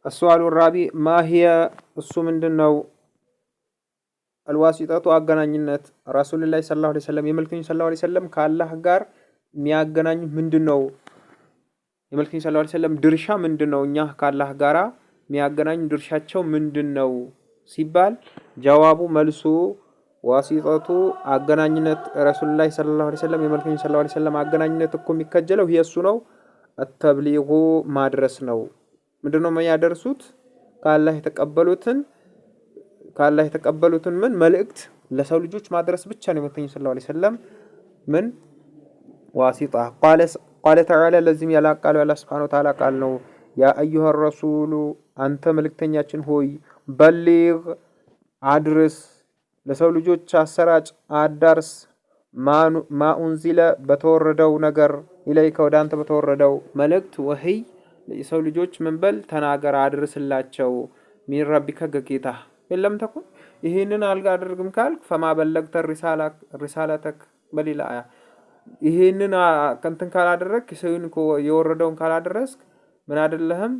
السؤال الرابع ما هي السمندنو الواسطة أغنانينت رسول الله صلى الله عليه وسلم يملكني صلى الله عليه وسلم كالله ጋር የሚያገናኝ ምንድነው? የመልክኝ ሰለላሁ ዐለይሂ ወሰለም ድርሻ ምንድነው? እኛ ካላህ ጋራ የሚያገናኝ ድርሻቸው ምንድነው ሲባል ጀዋቡ መልሱ ዋሲጠቱ አገናኝነት ረሱላህ ሰለላሁ ዐለይሂ ወሰለም የመልክኝ ሰለላሁ ዐለይሂ ወሰለም አገናኝነት እኮ የሚከጀለው ይሄ እሱ ነው። አተብሊጉ ማድረስ ነው። ምንድነው የሚያደርሱት? ካላህ የተቀበሉትን ምን መልእክት ለሰው ልጆች ማድረስ ብቻ ነው የመልክኝ ሰለላሁ ዐለይሂ ወሰለም ምን ዋሲጣ ቃለ ተዓላ ለዚህም ያላቃሉ ያላ ስብሐነሁ ወተዓላ ቃል ነው። ያ አዩሃ ረሱሉ አንተ መልእክተኛችን ሆይ በሊግ አድርስ ለሰው ልጆች አሰራጭ አዳርስ ማኡንዚለ በተወረደው ነገር ኢለይከ ወደ አንተ በተወረደው መልእክት ወህይ ለሰው ልጆች ምን በል ተናገር አድርስላቸው ሚን ረቢከ ገጌታ የለም ተኩን ይሄንን አልጋ አድርግም ካልክ ፈማ በለግተ ሪሳላተክ በሌላ አያ ይሄንን ከንተን ካላደረክ ሰውን የወረደውን ካላደረስክ ምን አይደለህም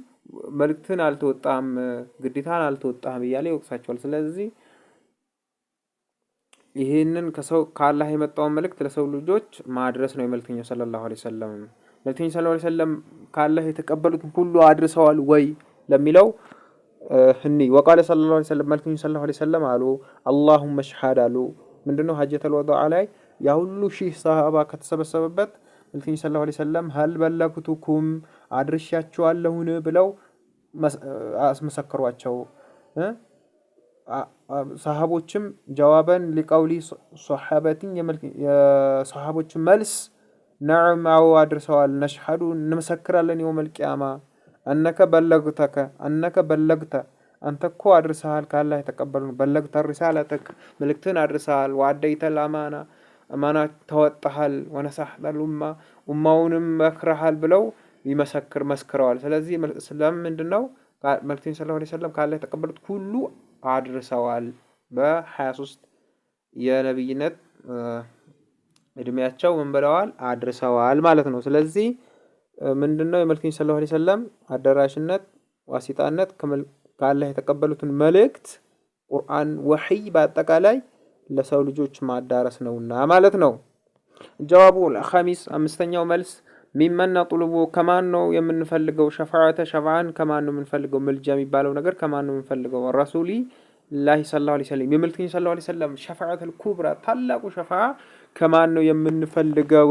መልእክትን አልተወጣም ግዴታን አልተወጣም እያለ ይወቅሳቸዋል። ስለዚህ ይሄንን ከሰው ካላህ የመጣውን መልእክት ለሰው ልጆች ማድረስ ነው የመልእክተኛው ሰለላሁ ዐለይሂ ወሰለም። መልእክተኛው ሰለላሁ ዐለይሂ ወሰለም ካላህ የተቀበሉትን ሁሉ አድርሰዋል ወይ ለሚለው ህኒ ወቃለ ሰለላሁ ዐለይሂ ወሰለም መልእክተኛው ሰለላሁ ዐለይሂ ወሰለም አሉ አላሁመ ሽሃድ አሉ። ምንድነው ሀጀተል ወዳዓ ላይ ያ ሁሉ ሺህ ሰሃባ ከተሰበሰበበት መልእክተኛው ሰለላሁ ዐለይሂ ወሰለም ሀል በለግቱኩም አድርሻችኋለሁን ብለው አስመሰከሯቸው። ሰሃቦችም ጀዋበን ሊቀውሊ ሶሐበቲን የሰሃቦች መልስ ነዓም አዎ አድርሰዋል ነሽሐዱ እንመሰክራለን የውመል ቂያማ አነከ በለግተ አንተ እኮ አድርሰሃል ካላህ የተቀበሉ በለግተ ሪሳለተክ መልእክትን አድርሰሃል ወአደይተል አማና ተወጣሃል ወነሰሐል ኡማውንም መክረሃል ብለው መስክረዋል። ስለዚህ ስለምንድነው መልእክተኛው ሰለላሁ ዐለይሂ ወሰለም ካላህ የተቀበሉት ሁሉ አድርሰዋል በ23 የነብይነት እድሜያቸው ምን ብለዋል አድርሰዋል ማለት ነው። ስለዚህ ምንድነው የመልእክተኛው ሰለላሁ ዐለይሂ ወሰለም አደራሽነት ዋሲጣነት ካላህ የተቀበሉትን መልእክት ቁርአን ወህይ በአጠቃላይ ለሰው ልጆች ማዳረስ ነውና ማለት ነው። ጀዋቡ الخامس አምስተኛው መልስ ሚመን ነጥሉቡ ከማን ነው የምንፈልገው ሸፋዓን ከማን ነው የምንፈልገው መልጃ የሚባለው ነገር ከማን ነው የምንፈልገው ረሱሊ ላሂ ሰለላሁ ዐለይሂ ወሰለም የመልእክተኛው ሰለላሁ ዐለይሂ ወሰለም ሸፋዓተል ኩብራ ታላቁ ሸፋዓ ከማን ነው የምንፈልገው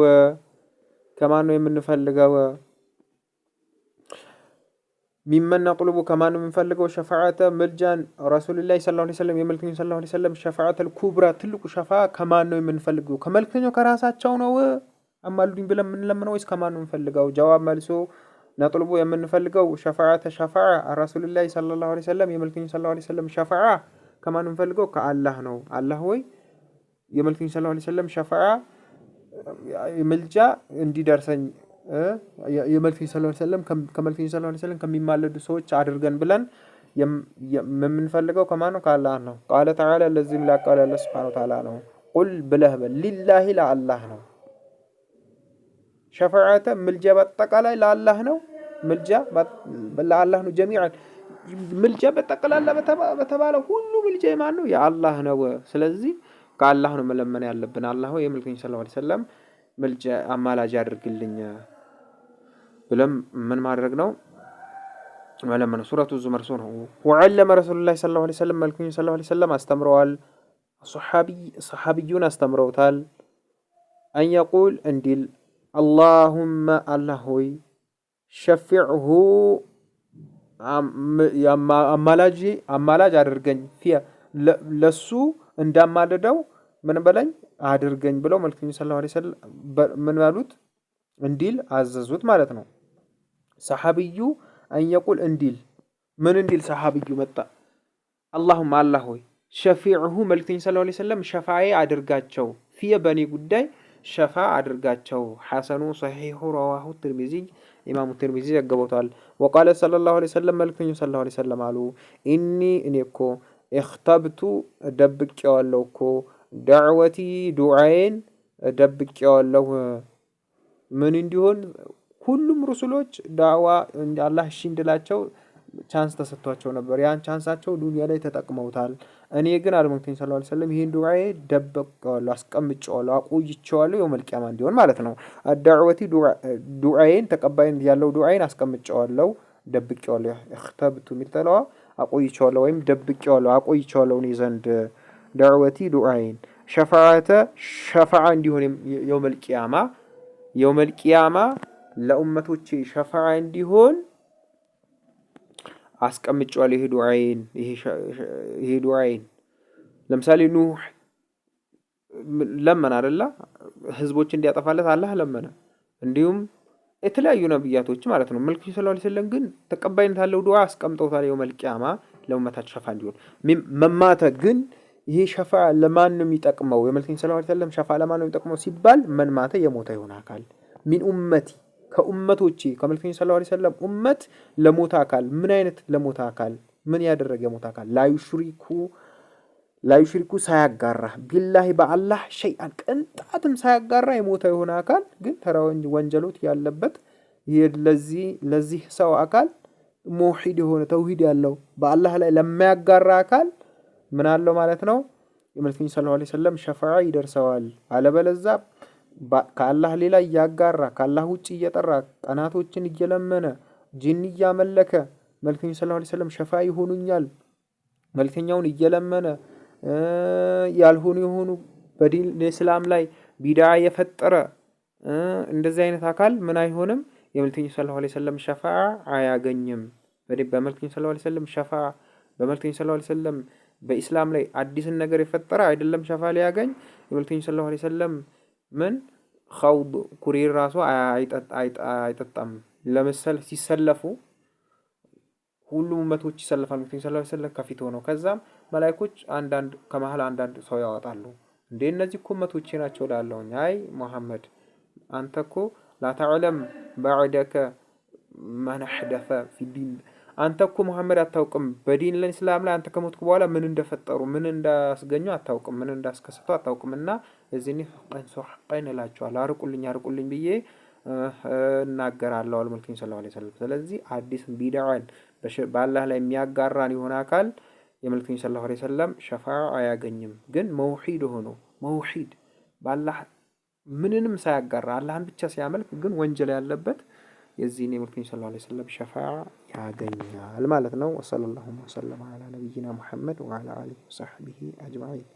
ሚመን ነጥሉቡ ከማን ነው የምንፈልገው ሸፋዓተ መልጃን ረሱልላህ ሰለላሁ ዐለይሂ ወሰለም የመልእክተኛው ሰለላሁ ዐለይሂ ወሰለም ሸፋዓተል ኩብራ ትልቁ ሸፋዓ ከማን ነው የምንፈልገው ከመልእክተኛው ከራሳቸው ነው አማሉኝ ብለን የምንለምነው ወይስ ከማን ነው የምንፈልገው? ጀዋብ መልሶ ነጥሉቡ የምንፈልገው ሸፋዓ ረሱልላህ ሰለላሁ ዐለይሂ ወሰለም የመልእክተኛው ሰለላሁ ዐለይሂ ወሰለም ሸፋዓ ከማን ነው የምንፈልገው ከአላህ ነው። አላህ ወይ የመልእክተኛው ሰለላሁ ዐለይሂ ወሰለም ሸፋዓ መልጃ እንዲደርሰኝ የመልእክተኛው ሰለላሁ ዐለይሂ ወሰለም ከመልእክተኛው ሰለላሁ ዐለይሂ ወሰለም ከሚማለዱ ሰዎች አድርገን ብለን የምንፈልገው ከማን ነው ከአላህ ነው። ቃለ ተዓላ ለዚህም ላቃለ አላህ ሱብሓነሁ ወተዓላ ነው ቁል ብለህ በል ሊላሂ ለአላህ ነው ሸፋዓተ ምልጃ በአጠቃላይ ለአላህ ነው። ምልጃ ለአላህ ነው ጀሚዓን ምልጃ በጠቅላላ በተባለው ሁሉ ምልጃ የማን ነው የአላህ ነው። ስለዚህ ከአላህ ነው መለመን ያለብን አላህ ወይ የመልእክተኛው ሰለላሁ ዐለይሂ ወሰለም ምልጃ አማላጅ አድርግልኝ ብለም ምን ማድረግ ነው መለመን ነው። ሱረቱ ዙመር ነው ወዐለመ ረሱሉላህ ሰለላሁ ዐለይሂ ወሰለም መልእክተኛው ሰለላሁ ዐለይሂ ወሰለም አስተምረዋል ሰሐቢዩን አስተምረውታል አን የቁል እንዲል اللهم الله هوي شفعه አማላጅ አድርገኝ ፊያ ለሱ እንዳማለደው ምን በለኝ አድርገኝ ብለው መልእክተኛው ሰለላሁ ዐለይሂ ወሰለም ምን ባሉት እንዲል አዘዙት ማለት ነው። ሰሐቢዩ አንየቁል እንዲል ሰሐቢዩ መጣ اللهم الله ሆይ ሸፊዑሁ መልእክተኛው ሰለላሁ ዐለይሂ ወሰለም ሸፋዓዬ አድርጋቸው ፊየ በኔ ጉዳይ ሸፋ አድርጋቸው ሐሰኑ ሰሒሁ ረዋሁ ትርሚዚ ኢማሙ ትርሚዚ ዘገበውታል። ወቃለ ሰለላሁ ዐለይሂ ወሰለም መልእክተኛው ሰለላሁ ዐለይሂ ወሰለም አሉ እኔ እኮ እኽተብቱ ደብቄዋለሁ እኮ ዳዕወቲ ዱዓዬን ደብቄዋለሁ ምን እንዲሆን ሁሉም ሩሱሎች ዳዕዋ አላህ እሺ እንድላቸው ቻንስ ተሰጥቷቸው ነበር። ያን ቻንሳቸው ዱንያ ላይ ተጠቅመውታል። እኔ ግን አለ መልእክተኛው ሰለላሁ ዐለይሂ ወሰለም ይሄን ዱዓዬ ደበቀዋለሁ፣ አስቀምጬዋለሁ፣ አቆይቼዋለሁ የውመል ቂያማ እንዲሆን ማለት ነው። አዳዕወቲ ዱዓዬን ተቀባይነት ያለው ዱዓዬን አስቀምጬዋለሁ፣ ደብቄዋለሁ። እኽተብቱ ሚልተለዋ አቆይቼዋለሁ ወይም ደብቄዋለሁ፣ አቆይቼዋለሁ እኔ ዘንድ ዳዕወቲ ዱዓዬን ሸፋዓ እንዲሆን የውመል ቂያማ ለኡመቶቼ ሸፋዓ እንዲሆን አስቀምጬዋለሁ ይሄ ዱዓዬን ለምሳሌ ኑህ ለመነ አይደለ ህዝቦች እንዲያጠፋለት አላህ ለመነ። እንዲሁም የተለያዩ ነብያቶች ማለት ነው። መልእክተኛው ሰለላሁ ዐለይሂ ወሰለም ግን ተቀባይነት ያለው ዱዓ አስቀምጠውታል የውመል ቂያማ ለኡመታቸው ሸፋዓ እንዲሆን። መማተ ግን ይሄ ሸፋዓ ለማን ነው የሚጠቅመው? የመልእክተኛው ሰለላሁ ዐለይሂ ወሰለም ሸፋዓ ለማን ነው የሚጠቅመው ሲባል መንማተ የሞተ የሆነ አካል ሚን ኡመቲ ከኡመቶቼ ከመልእክተኛው ሰለላሁ ዐለይሂ ወሰለም ኡመት ለሞተ አካል ምን አይነት ለሞተ አካል ምን ያደረገ የሞተ አካል ላዩሽሪኩ ሳያጋራ ቢላሂ በአላህ ሸይአን ቅንጣትም ሳያጋራ የሞተ የሆነ አካል ግን ተራ ወንጀሎት ያለበት ለዚህ ሰው አካል ሙሂድ የሆነ ተውሂድ ያለው በአላህ ላይ ለማያጋራ አካል ምን አለው ማለት ነው የመልእክተኛው ሰለላሁ ዐለይሂ ወሰለም ሸፋዓ ይደርሰዋል። አለበለዛ ከአላህ ሌላ እያጋራ ከአላህ ውጭ እየጠራ ቀናቶችን እየለመነ ጂን እያመለከ መልእክተኛው ሰለላሁ ዐለይሂ ወሰለም ሸፋዓ ይሆኑኛል መልእክተኛውን እየለመነ ያልሆኑ የሆኑ በዲን እስላም ላይ ቢድዓ የፈጠረ እንደዚህ አይነት አካል ምን አይሆንም የመልእክተኛው ሰለላሁ ዐለይሂ ወሰለም ሸፋዓ አያገኝም። በመልእክተኛው ሰለላሁ ዐለይሂ ወሰለም ሸፋዓ በመልእክተኛው ሰለላሁ ዐለይሂ ወሰለም በኢስላም ላይ አዲስን ነገር የፈጠረ አይደለም ሸፋዓ ሊያገኝ የመልእክተኛው ሰለላሁ ዐለይሂ ወሰለም ምን ኸውድ ኩሪር ራሱ አይጠጣም። ለምሳሌ ሲሰለፉ ሁሉም ኡመቶች ይሰለፋሉ። መልእክተኛው ሰለላሁ ዐለይሂ ወሰለም ከፊት ሆነው ከዛም መላእክቶች ከመሃል አንዳንድ ሰው ያወጣሉ። እንዴ እነዚህ እኮ ኡመቶቼ ናቸው ላለውኝ አይ ሙሐመድ አንተ እኮ ላተዕለም ባዕደከ መን አሕደፈ ፊዲን አንተ እኮ ሙሐመድ አታውቅም በዲን ለእስላም ላይ አንተ ከሞትኩ በኋላ ምን እንደፈጠሩ ምን እንዳስገኙ አታውቅም ምን እንዳስከሰቱ አታውቅምና እዚህኒ ሐቀን እላቸዋለሁ አርቁልኝ ብዬ እናገራለሁ መልእክተኛው ሰለላሁ ዐለይሂ ወሰለም። ስለዚህ አዲስ ቢድዓን በአላህ ላይ የሚያጋራን የሆነ አካል የመልእክተኛው ሰለላሁ ዐለይሂ ወሰለም ሸፋዓ አያገኝም። ግን መውሂድ በአላህ ምንንም ሳያጋራ አላህን ብቻ ሲያመልክ ግን ወንጀል ያለበት የዚህን የመልእክተኛው ሰለላሁ ዐለይሂ ወሰለም ሸፋዓ ያገኛል ማለት ነው። ወሰለላሁ ዐላ ነቢይና ሙሐመድ ወዐላ አሊሂ ወሰሕቢሂ አጅመዒን።